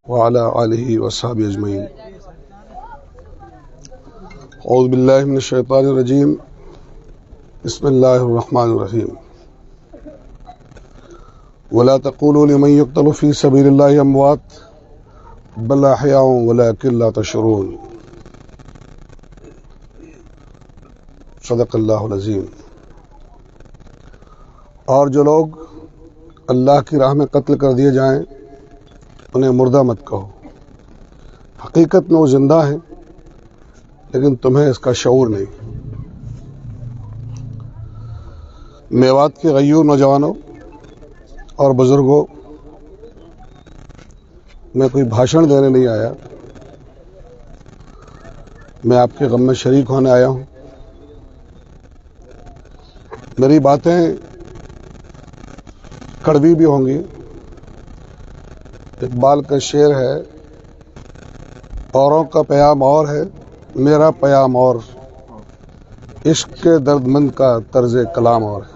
व अला आलिहि व अस्हाबिहि अजमईन। औज़ु बिल्लाहि मिनश शैतानिर रजीम। बिस्मिल्लाहिर रहमानिर रहीम। वला तक़ूलू लिमन युक़्तलू फ़ी सबीलिल्लाहि अमवात बल अहयाउन वलाकिन ला तशऊरून। सदक़ल्लाहुल अज़ीम। और जो लोग अल्लाह की राह में कत्ल कर दिए जाएं उन्हें मुर्दा मत कहो, हकीकत में वो जिंदा है लेकिन तुम्हें इसका शऊर नहीं। मेवात के गय्यूर नौजवानों और बुजुर्गों, मैं कोई भाषण देने नहीं आया, मैं आपके गम में शरीक होने आया हूं। मेरी बातें कड़वी भी होंगी। इकबाल का शेर है, औरों का प्याम और है, मेरा प्याम और, इश्क के दर्दमंद का तर्ज कलाम और है।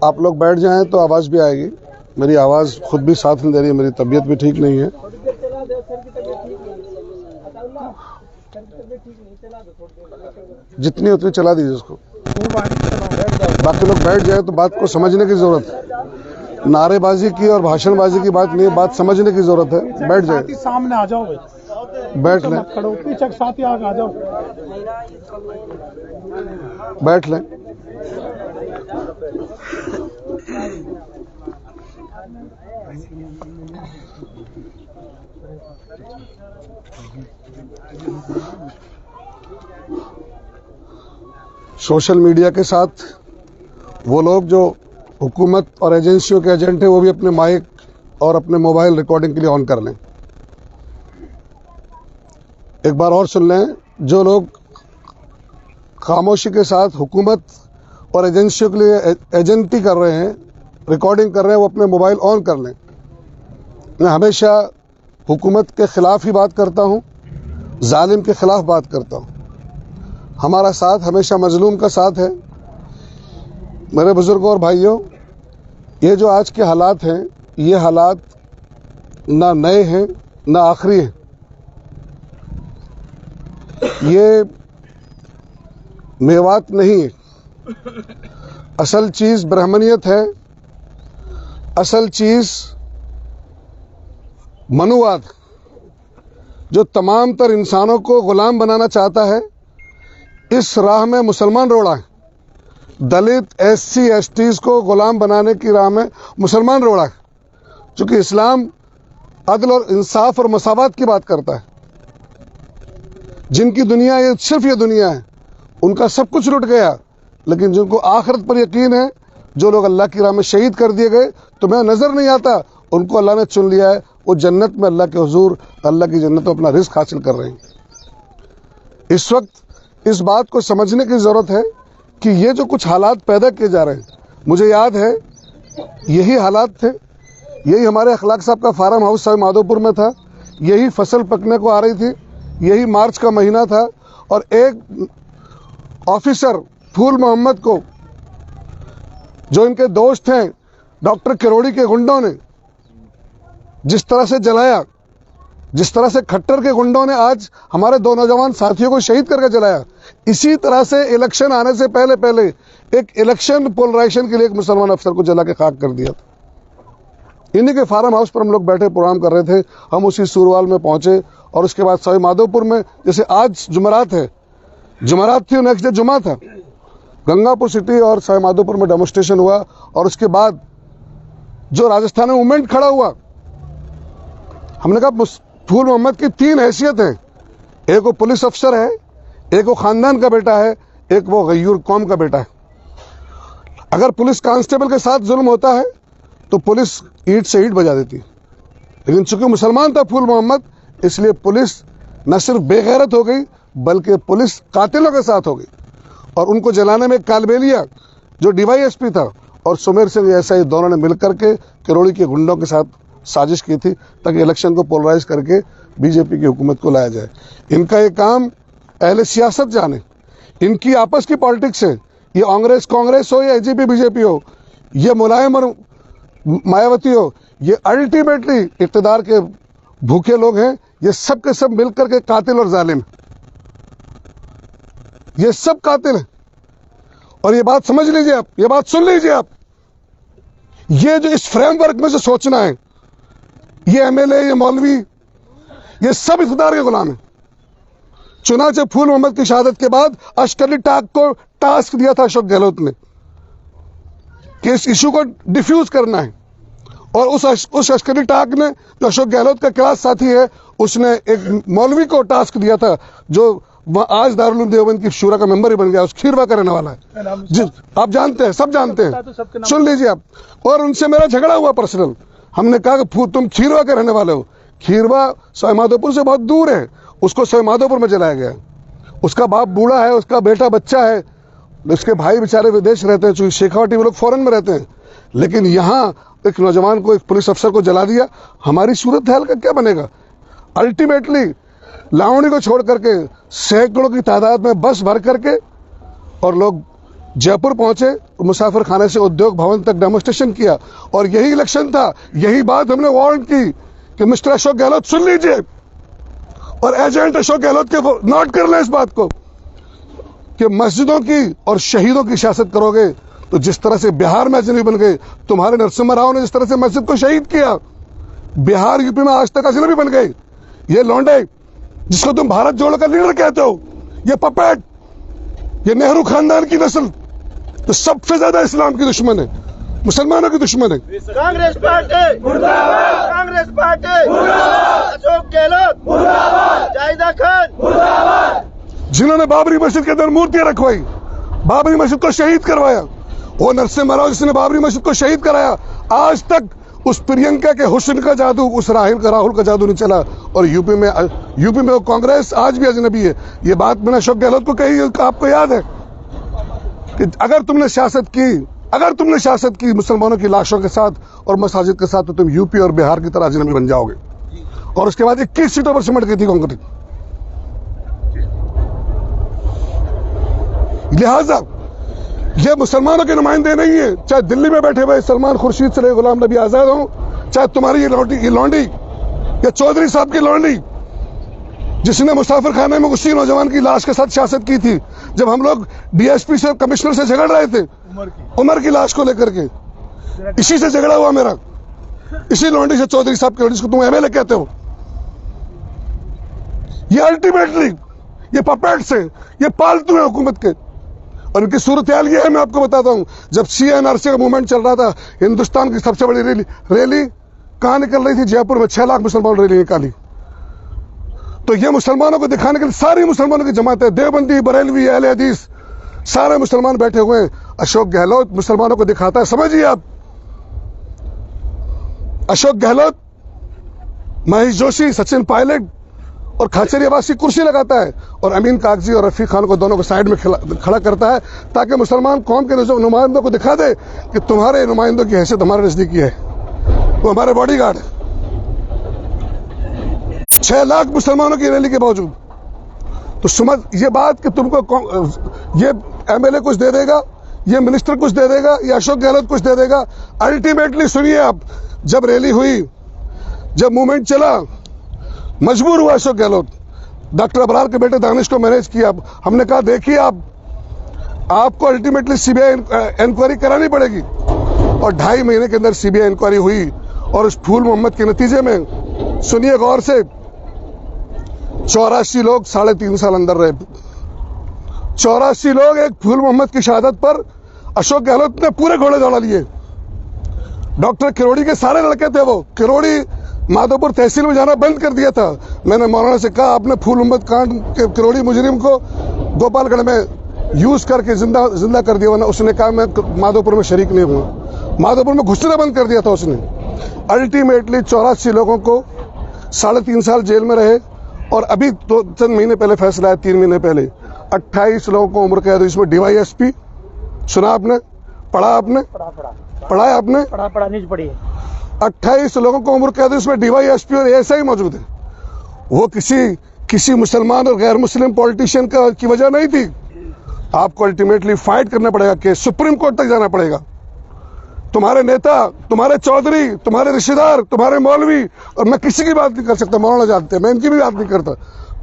आप लोग बैठ जाएं तो आवाज़ भी आएगी। मेरी आवाज़ खुद भी साथ नहीं दे रही है, मेरी तबीयत भी ठीक नहीं है। जितनी उतनी चला दीजिए उसको। बाकी लोग बैठ जाए तो बात को समझने की जरूरत है। नारेबाजी की और भाषणबाजी की बात नहीं, बात समझने की जरूरत है। बैठ जाए, सामने आ जाओ, बैठ लें, पीछे साथी आ जाओ, बैठ लें। सोशल मीडिया के साथ वो लोग जो हुकूमत और एजेंसियों के एजेंट हैं, वो भी अपने माइक और अपने मोबाइल रिकॉर्डिंग के लिए ऑन कर लें। एक बार और सुन लें, जो लोग खामोशी के साथ हुकूमत और एजेंसियों के लिए एजेंटी कर रहे हैं, रिकॉर्डिंग कर रहे हैं, वो अपने मोबाइल ऑन कर लें। मैं हमेशा हुकूमत के खिलाफ ही बात करता हूँ, जालिम के खिलाफ बात करता हूँ। हमारा साथ हमेशा मजलूम का साथ है। मेरे बुजुर्गों और भाइयों, ये जो आज के हालात हैं, ये हालात ना नए हैं ना आखिरी हैं। ये मेवात नहीं है। असल चीज ब्राह्मणियत है, असल चीज मनुवाद, जो तमाम तर इंसानों को गुलाम बनाना चाहता है। इस राह में मुसलमान रोड़ा है। दलित, SC, STs को गुलाम बनाने की राह में मुसलमान रोड़ा है। चूंकि इस्लाम अदल और इंसाफ और मसावत की बात करता है। जिनकी दुनिया ये सिर्फ ये दुनिया है, उनका सब कुछ लुट गया। लेकिन जिनको आखिरत पर यकीन है, जो लोग अल्लाह की राह में शहीद कर दिए गए, तुम्हें नजर नहीं आता, उनको अल्लाह ने चुन लिया है। वो जन्नत में अल्लाह के हुजूर, अल्लाह की जन्नत में अपना रिस्क हासिल कर रहे हैं। इस वक्त इस बात को समझने की जरूरत है कि ये जो कुछ हालात पैदा किए जा रहे हैं, मुझे याद है यही हालात थे। यही हमारे अखलाक साहब का फार्म हाउस सवाई माधोपुर में था। यही फसल पकने को आ रही थी। यही मार्च का महीना था और एक ऑफिसर फूल मोहम्मद को, जो इनके दोस्त हैं, डॉक्टर किरोड़ी के गुंडों ने जिस तरह से जलाया, जिस तरह से खट्टर के गुंडों ने आज हमारे 2 नौजवान साथियों को शहीद करके जलाया, इसी तरह से इलेक्शन आने से पहले पहले एक इलेक्शन पोलराइजेशन के लिए एक मुसलमान अफसर को जला के खाक कर दिया था। इन्हीं के फार्म हाउस पर हम लोग बैठे प्रोग्राम कर रहे थे। हम उसी सूरवाल में पहुंचे और उसके बाद सवाई माधोपुर में, जैसे आज जुमेरात है, जुमेरात थी, नेक्स्ट डे जुमा था, गंगापुर सिटी और सवाई माधोपुर में डेमोन्स्ट्रेशन हुआ। और उसके बाद जो राजस्थान में मूवमेंट खड़ा हुआ, हमने कहा फूल मोहम्मद की 3 हैसियत है। एक वो पुलिस अफसर है, एक वो खानदान का बेटा है, एक वो गय्यूर कौम का बेटा है। अगर पुलिस कांस्टेबल के साथ जुल्म होता है तो पुलिस ईंट से ईंट बजा देती है। लेकिन चूंकि मुसलमान था फूल मोहम्मद, इसलिए पुलिस न सिर्फ बेगैरत हो गई बल्कि पुलिस कातिलों के साथ हो गई। और उनको जलाने में कालबेलिया जो DYSP था और सुमेर सिंह SI, दोनों ने मिलकर के किरोड़ी के गुंडों के साथ साजिश की थी ताकि इलेक्शन को पोलराइज करके बीजेपी की हुकूमत को लाया जाए। इनका ये काम अहले सियासत जाने, इनकी आपस की पॉलिटिक्स है। ये कांग्रेस हो या AJP BJP हो, ये मुलायम और मायावती हो, ये अल्टीमेटली इक़्तिदार के भूखे लोग हैं। ये सब के सब मिलकर के कातिल और जालिम, ये सब कातिल हैं। और ये बात समझ लीजिए आप, ये बात सुन लीजिए आप, ये जो इस फ्रेमवर्क में से सोचना है, ये एमएलए, ये मौलवी, ये सब इक़्तिदार के गुलाम हैं। चुनाचे फूल मोहम्मद की शहादत के बाद अश्करी टाग को टास्क दिया था अशोक गहलोत ने कि इस इशू को डिफ्यूज करना है, और उस अश्करी टाग ने, जो अशोक गहलोत का क्लास साथी है, उसने एक मौलवी को टास्क दिया था जो आज दारुल उलूम देवबंद की शूरा का मेंबर ही बन गया, उस खीरवा का रहने वाला है। जी, आप जानते हैं, सब जानते हैं, सुन लीजिए आप। और उनसे मेरा झगड़ा हुआ पर्सनल। हमने कहा कि तुम खीरवा के रहने वाले हो। खीरवा सवाईमाधोपुर से बहुत दूर है, उसको सवाईमाधोपुर में जलाया गया। उसका बाप बूढ़ा है, उसका बेटा बच्चा है, उसके भाई बेचारे विदेश रहते हैं, चूंकि शेखावटी में लोग फॉरेन में रहते हैं। लेकिन यहाँ एक नौजवान को, एक पुलिस अफसर को जला दिया। हमारी सूरत हाल का क्या बनेगा? अल्टीमेटली लावणी को छोड़ करके सैकड़ों की तादाद में बस भर करके और लोग जयपुर पहुंचे, मुसाफिर खाने से उद्योग भवन तक डेमोस्ट्रेशन किया। और यही इलेक्शन था, यही बात हमने वार्न की कि मिस्टर अशोक गहलोत सुन लीजिए, और एजेंट अशोक गहलोत के नोट कर लें इस बात को कि मस्जिदों की और शहीदों की सियासत करोगे तो जिस तरह से बिहार में अजनबी बन गए, तुम्हारे नरसिम्हा राव ने जिस तरह से मस्जिद को शहीद किया, बिहार यूपी में आज तक अजनबी बन गए। ये लौंडे जिसको तुम भारत जोड़ो का लीडर कहते हो, ये पपेट, ये नेहरू खानदान की नस्ल तो सबसे ज्यादा इस्लाम की दुश्मन है, मुसलमानों की दुश्मन है। कांग्रेस पार्टी मुर्दाबाद, कांग्रेस पार्टी मुर्दाबाद, अशोक गहलोत मुर्दाबाद, जाहिदा खान मुर्दाबाद। जिन्होंने बाबरी मस्जिद के अंदर मूर्तियां रखवाई, बाबरी मस्जिद को शहीद करवाया, वो नरसिम्हा राव जिसने बाबरी मस्जिद को शहीद कराया, आज तक उस प्रियंका के हुस्न का जादू, उस राहुल का जादू नहीं चला। और यूपी में वो कांग्रेस आज भी अजनबी है। ये बात मैंने अशोक गहलोत को कही, आपको याद है कि अगर तुमने सियासत की मुसलमानों की लाशों के साथ और मसाजिद के साथ, तो तुम यूपी और बिहार की तरह अजनबी बन जाओगे। और उसके बाद 21 सीटों पर सिमट गई थी कांग्रेस। लिहाजा ये मुसलमानों के नुमाइंदे नहीं है, चाहे दिल्ली में बैठे हुए सलमान खुर्शीद से गुलाम नबी आजाद हो, चाहे तुम्हारी ये लौंडी या चौधरी साहब की लौंडी जिसने मुसाफिर खाने में उसी नौजवान की लाश के साथ सियासत की थी जब हम लोग डीएसपी से, कमिश्नर से झगड़ रहे थे उमर की लाश को लेकर के। इसी से झगड़ा हुआ मेरा, इसी लौंडी से, चौधरी साहब की, जिसको तुम एमएलए कहते हो। ये अल्टीमेटली ये पपेट्स हैं, ये पालतू है हुकूमत के। और इनकी सूरत हाल ये है, मैं आपको बताता हूं। जब CNRC का मूवमेंट चल रहा था, हिंदुस्तान की सबसे बड़ी रैली कहां निकल रही थी? जयपुर में 6 लाख मुसलमान रैली निकाली। तो ये मुसलमानों को दिखाने के लिए सारी मुसलमानों की जमात है, देवबंदी, बरेलवी, अहले हदीस, सारे मुसलमान बैठे हुए हैं। अशोक गहलोत मुसलमानों को दिखाता है, समझिए आप। अशोक गहलोत, महेश जोशी, सचिन पायलट और खाचरी अब्बासी कुर्सी लगाता है, और अमीन कागजी और रफीक खान को दोनों को साइड में खड़ा करता है, ताकि मुसलमान कौम के नुमाइंदों को दिखा दे कि तुम्हारे नुमाइंदों की हैसियत हमारे नजदीकी है, वो हमारे बॉडीगार्ड है। 6 लाख मुसलमानों की रैली के बावजूद। तो समझ ये बात कि तुमको ये एमएलए कुछ दे देगा, ये मिनिस्टर कुछ दे देगा, या अशोक गहलोत कुछ दे देगा। अल्टीमेटली सुनिए आप, जब रैली हुई, जब मूवमेंट चला, मजबूर हुआ अशोक गहलोत, डॉक्टर अबरार के बेटे दानिश को मैनेज किया। हमने कहा देखिए आपको अल्टीमेटली सीबीआई इंक्वायरी करानी पड़ेगी, और 2.5 महीने के अंदर सीबीआई इंक्वायरी हुई। और उस फूल मोहम्मद के नतीजे में, सुनिए गौर से, 84 लोग 3.5 साल अंदर रहे। 84 लोग एक फूल मोहम्मद की शहादत पर अशोक गहलोत ने पूरे घोड़े दौड़ा लिए। डॉक्टर किरोड़ी के सारे लड़के थे, वो किरोड़ी माधोपुर तहसील में जाना बंद कर दिया था। मैंने मौलाना से कहा आपने फूल मोहम्मद कांड के किरोड़ी मुजरिम को गोपालगढ़ में यूज करके जिंदा कर दिया, वरना उसने कहा मैं माधोपुर में शरीक नहीं हुआ। माधोपुर में घुसना बंद कर दिया था उसने। अल्टीमेटली 84 लोगों को 3.5 साल जेल में रहे। और अभी चंद महीने पहले फैसला है, 3 महीने पहले, 28 लोगों को उम्र कैद। इसमें DYSP, सुना आपने, पढ़ा आपने, पढ़ा है आपने, पढ़ा नहीं पढ़ी है। 28 लोगों को उम्र कैद, इसमें DYSP और ASI मौजूद है। वो किसी मुसलमान और गैर मुस्लिम पॉलिटिशियन की वजह नहीं थी। आपको अल्टीमेटली फाइट करना पड़ेगा कि सुप्रीम कोर्ट तक जाना पड़ेगा। तुम्हारे नेता, तुम्हारे चौधरी, तुम्हारे रिश्तेदार, तुम्हारे मौलवी, और मैं किसी की बात नहीं कर सकता, मौलाना जानते हैं, मैं इनकी भी बात नहीं करता।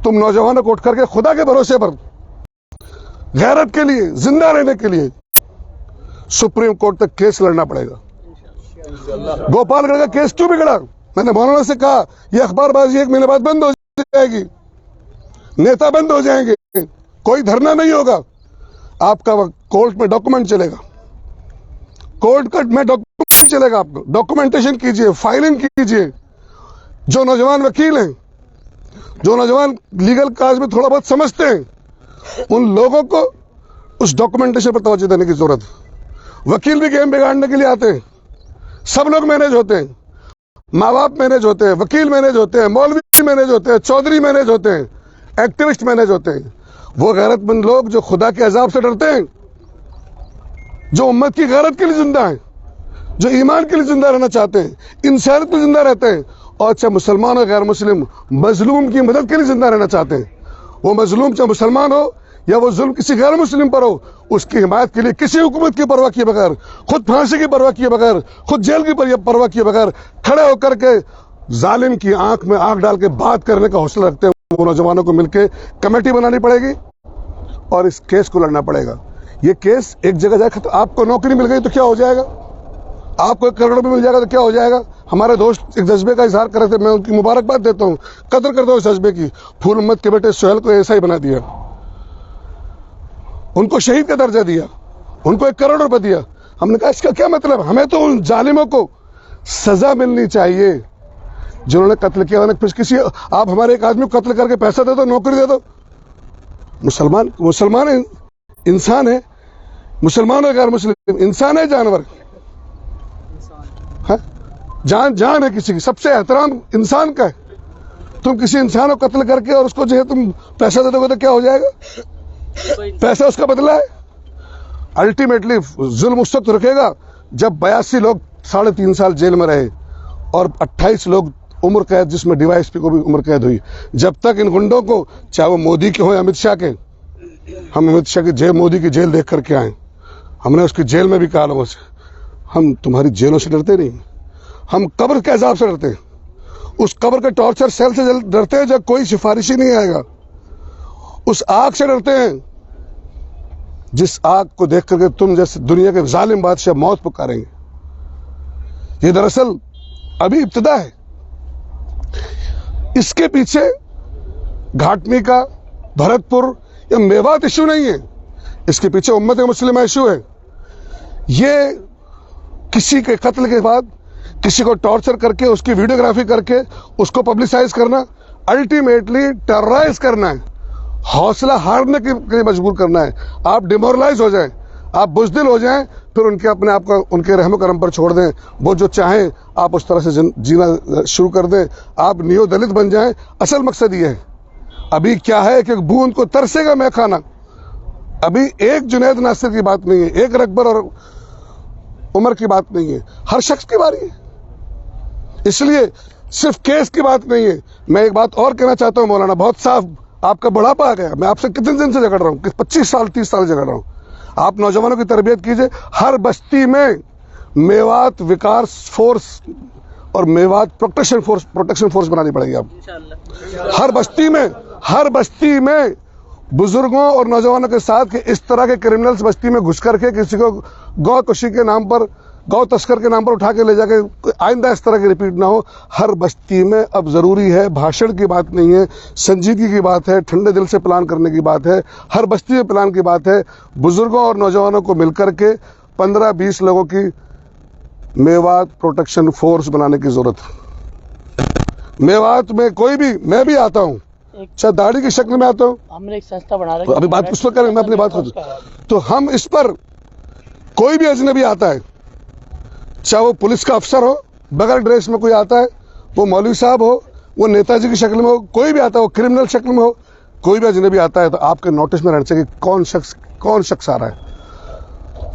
तुम नौजवानों को उठ करके खुदा के भरोसे पर गैरत के लिए, जिंदा रहने के लिए सुप्रीम कोर्ट तक केस लड़ना पड़ेगा। गोपालगढ़ का केस क्यों बिगड़ा? मैंने मौलाना से कहा यह अखबारबाजी 1 महीने बाद बंद हो जाएगी, नेता बंद हो जाएंगे, कोई धरना नहीं होगा, आपका कोर्ट में डॉक्यूमेंट चलेगा, कोर्ट में डॉक्यूमेंट चलेगा, आपको डॉक्यूमेंटेशन कीजिए, फाइलिंग कीजिए। जो नौजवान वकील हैं, जो नौजवान लीगल काज में थोड़ा बहुत समझते हैं, उन लोगों को उस डॉक्यूमेंटेशन पर तवज्जो देने की जरूरत है। वकील भी गेम बिगाड़ने के लिए आते हैं, सब लोग मैनेज होते हैं, माँ बाप मैनेज होते हैं, वकील मैनेज होते हैं, मौलवी मैनेज होते हैं, चौधरी मैनेज होते हैं, एक्टिविस्ट मैनेज होते हैं। वो गैरतमंद लोग जो खुदा के अजाब से डरते हैं, जो उम्मत की गैरत के लिए जिंदा है, जो ईमान के लिए जिंदा रहना चाहते हैं, इंसानियत के लिए जिंदा रहते हैं, और चाहे मुसलमान हो गैर मुस्लिम, मजलूम की मदद के लिए जिंदा रहना चाहते हैं। वो मजलूम चाहे मुसलमान हो या वो जुल्म किसी गैर मुस्लिम पर हो, उसकी हिमायत के लिए किसी हुकूमत की परवाह किए बगैर, खुद फांसी की परवाह किए बगैर, खुद जेल की परवाह किए बगैर खड़े होकर के जालिम की आंख में आंख डाल के बात करने का हौसला रखते हैं। वो नौजवानों को मिलकर कमेटी बनानी पड़ेगी और इस केस को लड़ना पड़ेगा। ये केस एक जगह जाए, तो आपको नौकरी मिल गई तो क्या हो जाएगा, आपको 1 करोड़ भी मिल जाएगा तो क्या हो जाएगा। हमारे दोस्त एक जज्बे का इजहार कर रहे थे, मैं उनकी मुबारकबाद देता हूं, कदर करता हूं इस जज्बे की। फूल उम्मद के बेटे सुहेल को ऐसा ही बना दिया, उनको शहीद का दर्जा दिया, उनको 1 करोड़ रुपए दिया। हमने कहा इसका क्या मतलब, हमें तो उन जालिमों को सजा मिलनी चाहिए जिन्होंने कत्ल किया। किसी आप हमारे एक आदमी को कत्ल करके पैसा दे दो, नौकरी दे दो। मुसलमान इंसान है, मुसलमान है गैर मुस्लिम इंसान है, जानवर है, जान है किसी की, सबसे एहतराम इंसान का है। तुम किसी इंसान को कत्ल करके और उसको जो है तुम पैसा दे दोगे तो क्या हो जाएगा, पैसा उसका बदला है। अल्टीमेटली जुल्म उस वक्त रुकेगा जब 82 लोग 3.5 साल जेल में रहे और 28 लोग उम्र कैद, जिसमें डीवाईएसपी को भी उम्र कैद हुई। जब तक इन गुंडों को, चाहे वो मोदी के हो या अमित शाह के, हम अमित शाह की जेल, मोदी की जेल देख करके आए, हमने उसकी जेल में भी कहा लोगों से, हम तुम्हारी जेलों से डरते नहीं, हम कब्र के अजाब से डरते हैं, उस कब्र के टॉर्चर सेल से डरते हैं जब कोई सिफारिशी नहीं आएगा, उस आग से डरते हैं जिस आग को देख करके तुम जैसे दुनिया के जालिम बादशाह मौत पुकारेंगे। ये दरअसल अभी इब्तिदा है, इसके पीछे घाटमी का, भरतपुर या मेवात इशू नहीं है, इसके पीछे उम्मत मुस्लिम इशू है। ये किसी के कत्ल के बाद किसी को टॉर्चर करके, उसकी वीडियोग्राफी करके उसको पब्लिसाइज करना, अल्टीमेटली टेरराइज करना है, हौसला हारने के लिए मजबूर करना है। आप डिमोरलाइज हो जाएं, आप बुज़दिल हो जाएं, फिर उनके अपने आप को उनके रहमो करम पर छोड़ दें, वो जो चाहें आप उस तरह से जीना शुरू कर दें, आप नियो दलित बन जाएं। असल मकसद ये है, अभी क्या है कि बूंद को तरसेगा मैं खाना। अभी एक जुनैद नासिर की बात नहीं है, एक रकबर और उमर की बात नहीं है, हर शख्स की बारी है। इसलिए सिर्फ केस की बात नहीं है। मैं एक बात और कहना चाहता हूं मौलाना, बहुत साफ, आपका बुढ़ापा आ गया, मैं आपसे कितने दिन से झगड़ रहा हूं, 25 साल 30 साल झगड़ रहा हूं। आप नौजवानों की तरबियत कीजिए, हर बस्ती में मेवात विकास फोर्स और मेवात प्रोटेक्शन फोर्स बनानी पड़ेगी। आप हर बस्ती में बुजुर्गों और नौजवानों के साथ कि इस तरह के क्रिमिनल्स बस्ती में घुस करके किसी को गौ कशी के नाम पर, गौ तस्कर के नाम पर उठा के ले जाके आइंदा इस तरह की रिपीट ना हो। हर बस्ती में अब जरूरी है, भाषण की बात नहीं है, संजीदगी की बात है, ठंडे दिल से प्लान करने की बात है, हर बस्ती में प्लान की बात है। बुजुर्गों और नौजवानों को मिलकर के 15-20 लोगों की मेवात प्रोटेक्शन फोर्स बनाने की जरूरत है। मेवात में कोई भी, मैं भी आता हूँ, चाहे दाढ़ी की शक्ल में आता हूँ, हमने एक संस्था बना रखी है, अभी बात उस पर करें, मैं अपनी बात करूँ तो हम इस पर, कोई भी अजनबी आता है, चाहे वो पुलिस का अफसर हो, बगैर ड्रेस में कोई आता है, वो मौलवी साहब हो, वो नेताजी की शक्ल में हो, कोई भी आता है, वो क्रिमिनल शक्ल में हो, कोई भी अजनबी आता है, तो आपके नोटिस में रहना चाहिए कौन शख्स आ रहा है।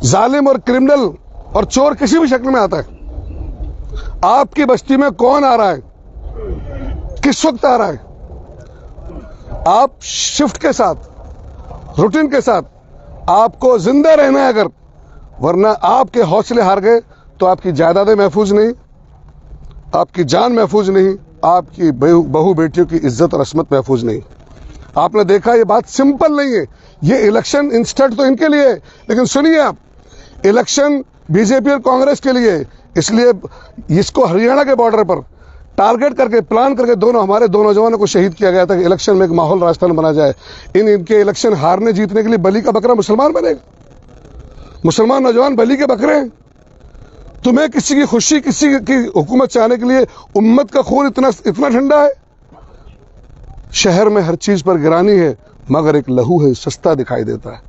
जालिम और क्रिमिनल और चोर किसी भी शक्ल में आता है, आपकी बस्ती में कौन आ रहा है, किस वक्त आ रहा है, आप शिफ्ट के साथ, रूटीन के साथ आपको जिंदा रहना है। अगर वरना आपके हौसले हार गए तो आपकी जायदादें महफूज नहीं, आपकी जान महफूज नहीं, आपकी बहू बेटियों की इज्जत और असमत महफूज नहीं। आपने देखा ये बात सिंपल नहीं है, ये इलेक्शन इंस्टेंट तो इनके लिए है, लेकिन सुनिए आप, इलेक्शन बीजेपी और कांग्रेस के लिए, इसलिए इसको हरियाणा के बॉर्डर पर टारगेट करके प्लान करके हमारे दो नौजवानों को शहीद किया गया था कि इलेक्शन में एक माहौल राजस्थान बना जाए। इनके इलेक्शन हारने जीतने के लिए बलि का बकरा मुसलमान बनेगा। मुसलमान नौजवान बलि के बकरे हैं। तुम्हें किसी की खुशी, किसी की हुकूमत चाहने के लिए उम्मत का खून इतना ठंडा है। शहर में हर चीज पर गिरानी है, मगर एक लहू है सस्ता दिखाई देता है।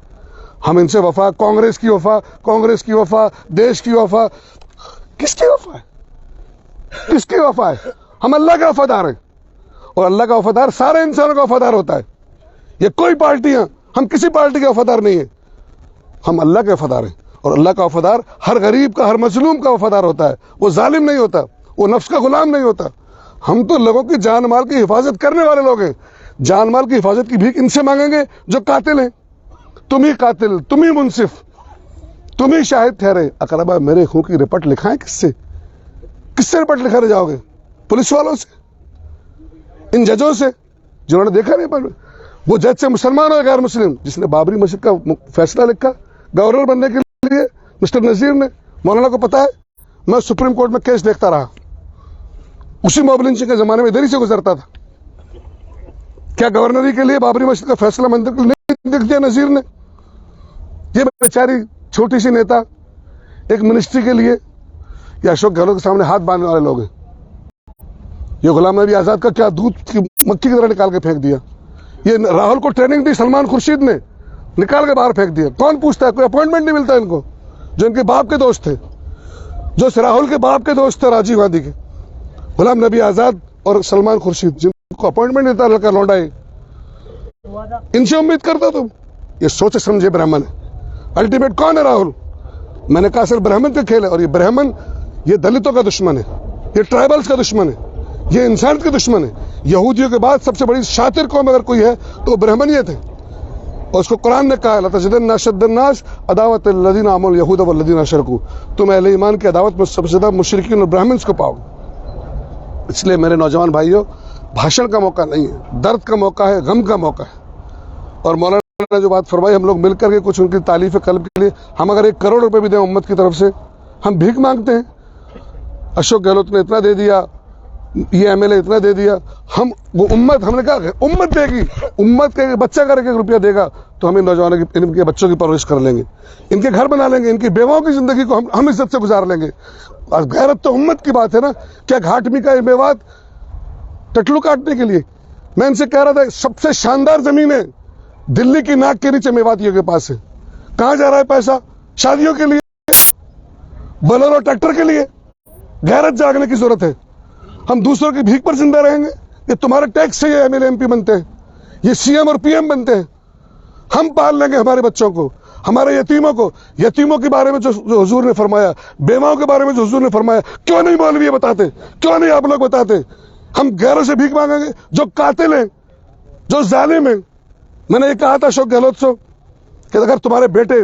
हम इनसे वफा, कांग्रेस की वफा, देश की वफा, किसकी वफा है? किसकी वफा है? हम अल्लाह का वफादार हैं, और अल्लाह का वफादार सारे इंसानों का वफादार होता है। ये कोई पार्टियां, हम किसी पार्टी के वफादार नहीं है, हम अल्लाह के वफादार हैं। और अल्लाह का वफादार हर गरीब का, हर मजलूम का वफादार होता है। वो जालिम नहीं होता, वो नफ्स का गुलाम नहीं होता। हम तो लोगों की जान माल की हिफाजत करने वाले लोग हैं। जान माल की हिफाजत की भीख इनसे मांगेंगे जो कातिल हैं। तुम ही कातिल, तुम ही मुंसिफ, तुम ही शाहिद ठहरे। अकरबा मेरे खून की रिपोर्ट लिखाएं किससे? किससे रिपोर्ट लिखा रह जाओगे? पुलिस वालों से, इन जजों से जिन्होंने देखा नहीं। पर वो जज से मुसलमान हो गैर मुस्लिम, जिसने बाबरी मस्जिद का फैसला लिखा गवर्नर बनने के लिए, मिस्टर नजीर ने, मौलाना को पता है, मैं सुप्रीम कोर्ट में केस देखता रहा, उसी मॉब लिंचिंग के जमाने में इधर ही से गुजरता था। क्या गवर्नरी के लिए बाबरी मस्जिद का फैसला मंदिर के लिए नहीं लिख दिया नजीर ने? ये बेचारी छोटी सी नेता एक मिनिस्ट्री के लिए, या अशोक गहलोत के सामने हाथ बांधने वाले लोग हैं। ये गुलाम नबी आजाद का क्या दूध की मक्खी की तरह निकाल के फेंक दिया। ये राहुल को ट्रेनिंग दी सलमान खुर्शीद ने, निकाल के बाहर फेंक दिया। कौन पूछता है? कोई अपॉइंटमेंट नहीं मिलता इनको। जो इनके बाप के दोस्त थे, जो राहुल के बाप के दोस्त थे, राजीव गांधी के, गुलाम नबी आजाद और सलमान खुर्शीद, जिनको अपॉइंटमेंट देता लड़का लौंडा है, इनसे उम्मीद करता तुम? ये सोचे समझे ब्राह्मण है। अल्टीमेट कौन है? राहुल। मैंने कहा सर ब्राह्मण का खेल है, और ये ब्राह्मण, ये दलितों का दुश्मन है, ये ट्राइबल्स का दुश्मन है, ये इंसान के दुश्मन है। यहूदियों के बाद सबसे बड़ी शातिर कौम अगर कोई है तो वो ब्राह्मण ही थे। और उसको कुरान ने कहा लतजदन्ना अशद्दन्नास अदावत लल्लज़ीना आमनू यहूद वल्लज़ीना अशरकू, तुम अहले ईमान की अदावत में सबसे ज्यादा मुशरिकीन और ब्राह्मण्स को पाओगे। इसलिए मेरे नौजवान भाइयों, भाषण का मौका नहीं है, दर्द का मौका है, गम का मौका है। और मौलाना ने जो बात फरमाई, हम लोग मिलकर के कुछ उनकी तारीफ कल्ब के लिए, हम अगर 1 करोड़ रुपए भी दें उम्मत की तरफ से, हम भीख मांगते हैं। अशोक गहलोत ने इतना दे दिया, ये एमएलए इतना दे दिया, हम वो उम्मत, हमने कहा उम्मत देगी, उम्मत के बच्चा कर 1 रुपया देगा तो हम इन नौजवानों की, इनके बच्चों की परवरिश कर लेंगे, इनके घर बना लेंगे, इनकी बेवाओं की जिंदगी को हम इज्जत से गुजार लेंगे। और गैरत तो उम्मत की बात है ना। क्या घाटमी का मेवात टटलू काटने के लिए? मैं इनसे कह रहा था, सबसे शानदार जमीन है दिल्ली की नाक के नीचे मेवातियों के पास है। कहां जा रहा है पैसा? शादियों के लिए, बोलेरो ट्रैक्टर के लिए। गैरत जागने की जरूरत है। हम दूसरों की भीख पर जिंदा रहेंगे? ये तुम्हारे टैक्स से ये एमएलए एमपी बनते हैं, ये सीएम और पीएम बनते हैं। हम पाल लेंगे हमारे बच्चों को, हमारे यतीमों को। यतीमों के बारे में जो हुजूर ने फरमाया, बेवाओं के बारे में जो हुजूर ने फरमाया, क्यों नहीं मौलवी बताते? क्यों नहीं आप लोग बताते? हम गैरों से भीख मांगेंगे? जो कातिल हैं, जो जालिम हैं। मैंने ये कहा था अशोक गहलोत से कि अगर तुम्हारे बेटे,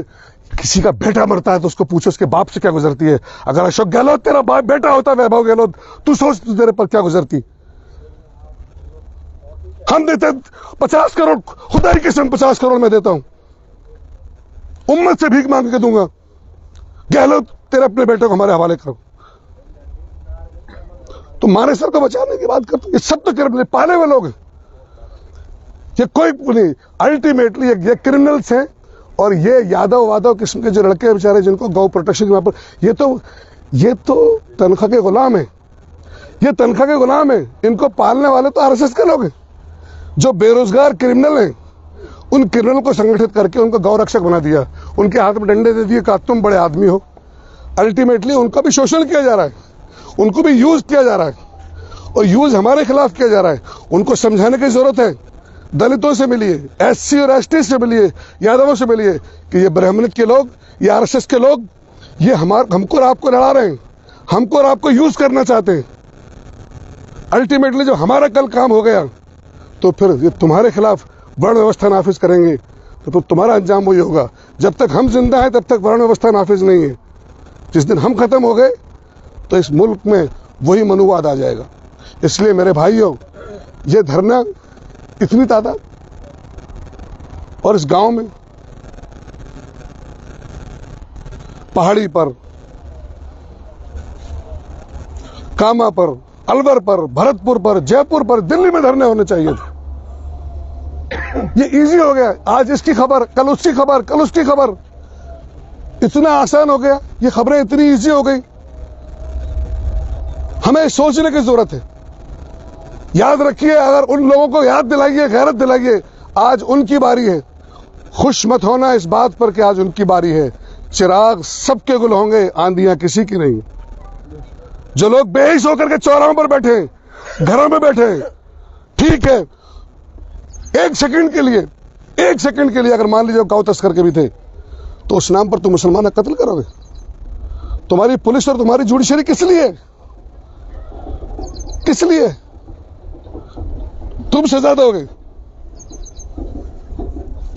किसी का बेटा मरता है तो उसको पूछो उसके बाप से क्या गुजरती है। अगर अशोक गहलोत तेरा बाप बेटा होता, वैभव गहलोत, तू सोच तेरे पर क्या गुजरती। हम देते 50 करोड़, खुदा की कसम 50 करोड़ मैं देता हूं, उम्मत से भीख मांग के दूंगा। गहलोत तेरे अपने बेटे को हमारे हवाले करो। तो मारे सर को बचाने की बात करते, ये सब तो अपने पाले हुए लोग हैं। ये कोई नहीं, अल्टीमेटली ये क्रिमिनल्स हैं। और ये यादव वादव किस्म के जो लड़के बेचारे, जिनको गौ प्रोटेक्शन के वहां पर, ये तो तनख्वाह के गुलाम है। ये तनख्वाह के गुलाम है। इनको पालने वाले तो आरएसएस के लोग हैं। जो बेरोजगार क्रिमिनल हैं, उन क्रिमिनल को संगठित करके उनको गौ रक्षक बना दिया, उनके हाथ में डंडे दे दिए कि तुम बड़े आदमी हो। अल्टीमेटली उनका भी शोषण किया जा रहा है, उनको भी यूज किया जा रहा है, और यूज हमारे खिलाफ किया जा रहा है। उनको समझाने की जरूरत है। दलितों से मिलिए, एससी और एसटी से मिलिए, यादवों से मिलिए कि ये ब्राह्मण के लोग, ये आरएसएस के लोग, ये हमको और आपको लड़ा रहे हैं, हमको और आपको यूज करना चाहते हैं। अल्टीमेटली जब हमारा कल काम हो गया तो फिर ये तुम्हारे खिलाफ वर्ण व्यवस्था नाफिज करेंगे, तो फिर तुम्हारा अंजाम वही होगा। जब तक हम जिंदा हैं तब तक वर्ण व्यवस्था नाफिज नहीं है। जिस दिन हम खत्म हो गए तो इस मुल्क में वही मनुवाद आ जाएगा। इसलिए मेरे भाइयों, ये धरना इतनी तादाद और इस गांव में, पहाड़ी पर, कामा पर, अलवर पर, भरतपुर पर, जयपुर पर, दिल्ली में धरने होने चाहिए थे। ये इजी हो गया, आज इसकी खबर, कल उसकी खबर, कल उसकी खबर, इतना आसान हो गया। ये खबरें इतनी इजी हो गई, हमें सोचने की जरूरत है। याद रखिए, अगर उन लोगों को याद दिलाइए, गैरत दिलाइए, आज उनकी बारी है। खुश मत होना इस बात पर कि आज उनकी बारी है। चिराग सबके गुल होंगे, आंधियां किसी की नहीं। जो लोग बेहिस होकर के चौराहों पर बैठे, घरों में बैठे, ठीक है, एक सेकंड के लिए अगर मान लीजिए काऊ तस्कर के भी थे, तो उस नाम पर तुम मुसलमान कत्ल करोगे? तुम्हारी पुलिस और तुम्हारी जुडिशरी किस लिए? किस लिए? तुम सजा दोगे।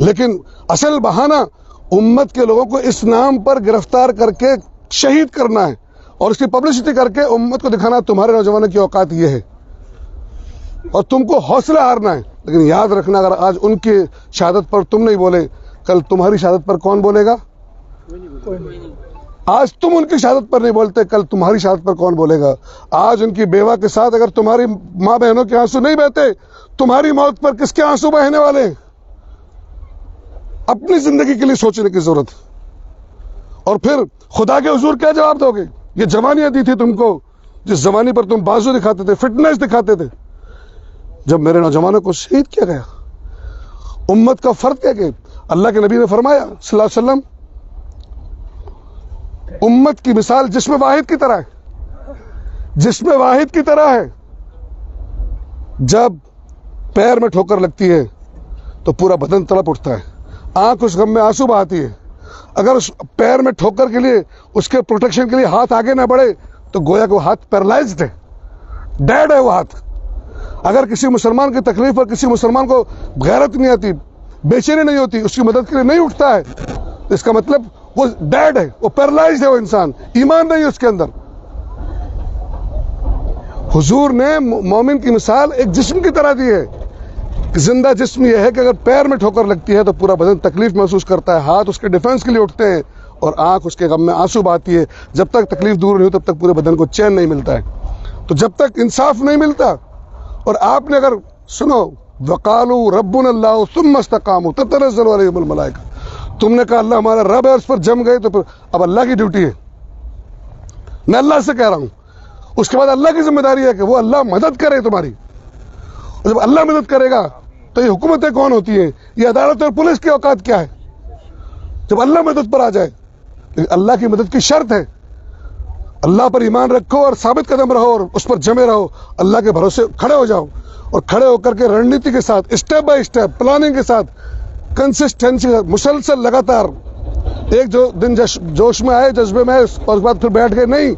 लेकिन असल बहाना उम्मत के लोगों को इस नाम पर गिरफ्तार करके शहीद करना है और उसकी पब्लिसिटी करके उम्मत को दिखाना तुम्हारे नौजवानों की औकात ये है और तुमको हौसला हारना है। लेकिन याद रखना, अगर आज उनकी शहादत पर तुम नहीं बोले, कल तुम्हारी शहादत पर कौन बोलेगा? आज तुम उनकी शहादत पर नहीं बोलते, कल तुम्हारी शहादत पर कौन बोलेगा? आज उनकी बेवा के साथ अगर तुम्हारी मां बहनों के आंसू नहीं बहते, तुम्हारी मौत पर किसके आंसू बहने वाले? अपनी जिंदगी के लिए सोचने की जरूरत है। और फिर खुदा के हुजूर क्या जवाब दोगे? ये जवानियां दी थी तुमको, जिस जवानी पर तुम बाजू दिखाते थे, फिटनेस दिखाते थे, जब मेरे नौजवानों को शहीद किया गया। उम्मत का फर्ज क्या कि अल्लाह के नबी ने फरमाया सल्लल्लाहु अलैहि वसल्लम, उम्मत की मिसाल जिस्म वाहिद की तरह है, जिस्म वाहिद की तरह है। जब पैर में ठोकर लगती है तो पूरा बदन तड़प उठता है, आंख उस गम में आंसू बहाती है। अगर उस पैर में ठोकर के लिए, उसके प्रोटेक्शन के लिए हाथ आगे ना बढ़े तो गोया को हाथ पैरालाइज्ड है, डेड है वो हाथ। अगर किसी मुसलमान की तकलीफ पर किसी मुसलमान को गैरत नहीं आती, बेचैनी नहीं होती, उसकी मदद के लिए नहीं उठता है, तो इसका मतलब वो डेड है, वो पैरालाइज्ड है, वो इंसान, ईमान नहीं है उसके अंदर। हुजूर ने मोमिन की मिसाल एक जिस्म की तरह दी है। जिंदा जिस्म यह है कि अगर पैर में ठोकर लगती है तो पूरा बदन तकलीफ महसूस करता है, हाथ उसके डिफेंस के लिए उठते हैं और आंख उसके गम में आंसू बहाती है। जब तक तकलीफ दूर नहीं हो तब तक पूरे बदन को चैन नहीं मिलता है। तो जब तक इंसाफ नहीं मिलता, और आपने अगर सुनो, वकालू रब्बुनल्लाहु सुम्मा इस्तकामू ततनज़्ज़लु अलैहिमुल मलाइका, तुमने कहा अल्लाह हमारा रब है, उस पर जम गए, तो अब अल्लाह की ड्यूटी है। मैं अल्लाह से कह रहा हूं, उसके बाद अल्लाह की जिम्मेदारी है कि वो अल्लाह मदद करे तुम्हारी। और जब अल्लाह मदद करेगा तो ये हुकूमतें कौन होती है, ये अदालत और पुलिस की औकात क्या है? जब अल्लाह मदद पर आ जाए। लेकिन अल्लाह की मदद की शर्त है, अल्लाह पर ईमान रखो और साबित कदम रहो और उस पर जमे रहो, अल्लाह के भरोसे खड़े हो जाओ और खड़े होकर के रणनीति के साथ, स्टेप बाय स्टेप प्लानिंग के साथ, कंसिस्टेंसी, मुसलसल लगातार। एक जो दिन जोश में आए, जज्बे में आए और उसके बाद फिर बैठ गए, नहीं।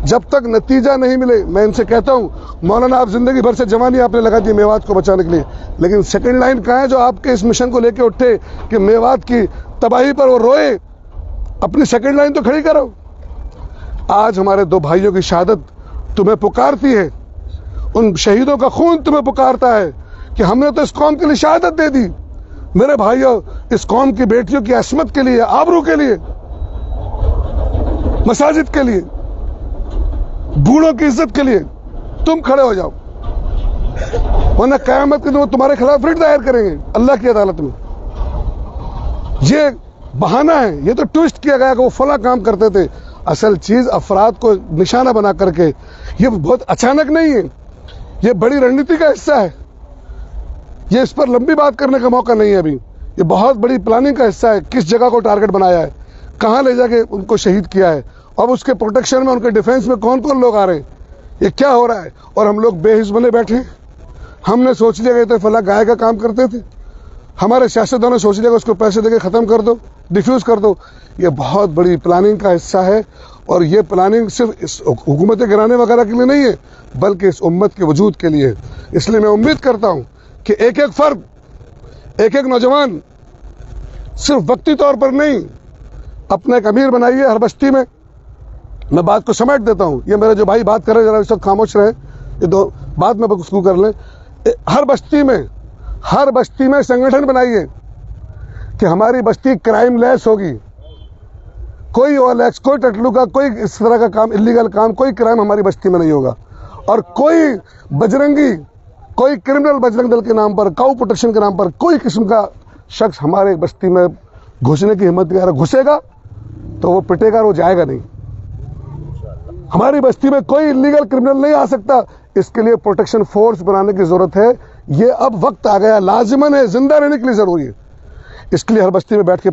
जब तक नतीजा नहीं मिले, मैं इनसे कहता हूं, मौलाना आप जिंदगी भर से जवानी आपने लगा दी मेवात को बचाने के लिए, लेकिन सेकंड लाइन कहां है जो आपके इस मिशन को लेके उठे कि मेवात की तबाही पर वो रोए? अपनी सेकंड लाइन तो खड़ी करो। आज हमारे दो भाइयों की शहादत तुम्हें पुकारती है, उन शहीदों का खून तुम्हें पुकारता है कि हमने तो इस कौम के लिए शहादत दे दी। मेरे भाइयों, इस कौम की बेटियों की अस्मत के लिए, आबरू के लिए, मसाजिद के लिए, बूढ़ों की इज्जत के लिए तुम खड़े हो जाओ, वरना कयामत के दिन वो तुम्हारे खिलाफ रिट दायर करेंगे अल्लाह की अदालत में। ये बहाना है, ये तो ट्विस्ट किया गया कि वो फला काम करते थे। असल चीज अफराद को निशाना बना करके, ये बहुत अचानक नहीं है, ये बड़ी रणनीति का हिस्सा है। ये इस पर लंबी बात करने का मौका नहीं है अभी। ये बहुत बड़ी प्लानिंग का हिस्सा है, किस जगह को टारगेट बनाया है, कहां ले जाके उनको शहीद किया है, अब उसके प्रोटेक्शन में, उनके डिफेंस में कौन कौन लोग आ रहे हैं, ये क्या हो रहा है। और हम लोग बेहिस बने बैठे। हमने सोच लिया गए थे फला गाय का काम करते थे, हमारे सियासतदानों ने सोच लिया उसको पैसे देके खत्म कर दो, डिफ्यूज कर दो। ये बहुत बड़ी प्लानिंग का हिस्सा है और ये प्लानिंग सिर्फ इस हुकूमतें गिराने वगैरह के लिए नहीं है, बल्कि इस उम्मत के वजूद के लिए। इसलिए मैं उम्मीद करता हूं कि एक एक फर्द, एक एक नौजवान सिर्फ वक्ती तौर पर नहीं, अपना एक अमीर बनाइए हर बस्ती में, मैं बात को समेट देता हूं। ये मेरे जो भाई बात कर रहे हैं जरा इस वक्त खामोश रहे, ये दो बात में गुफ्तगू कर लें। हर बस्ती में संगठन बनाइए कि हमारी बस्ती क्राइम लेस होगी। कोई ओएलएक्स, कोई टटलू का, कोई इस तरह का काम, इलीगल काम, कोई क्राइम हमारी बस्ती में नहीं होगा। और कोई बजरंगी, कोई क्रिमिनल बजरंग दल के नाम पर, काऊ प्रोटेक्शन के नाम पर कोई किस्म का शख्स हमारे बस्ती में घुसने की हिम्मत नहीं। घुसेगा तो वो पिटेगा और वो जाएगा नहीं। हमारी बस्ती में कोई इलीगल क्रिमिनल नहीं आ सकता। इसके लिए प्रोटेक्शन फोर्स बनाने की जरूरत है। ये अब वक्त आ गया, लाजिमन है, जिंदा रहने के लिए जरूरी है। इसके लिए हर बस्ती में बैठ के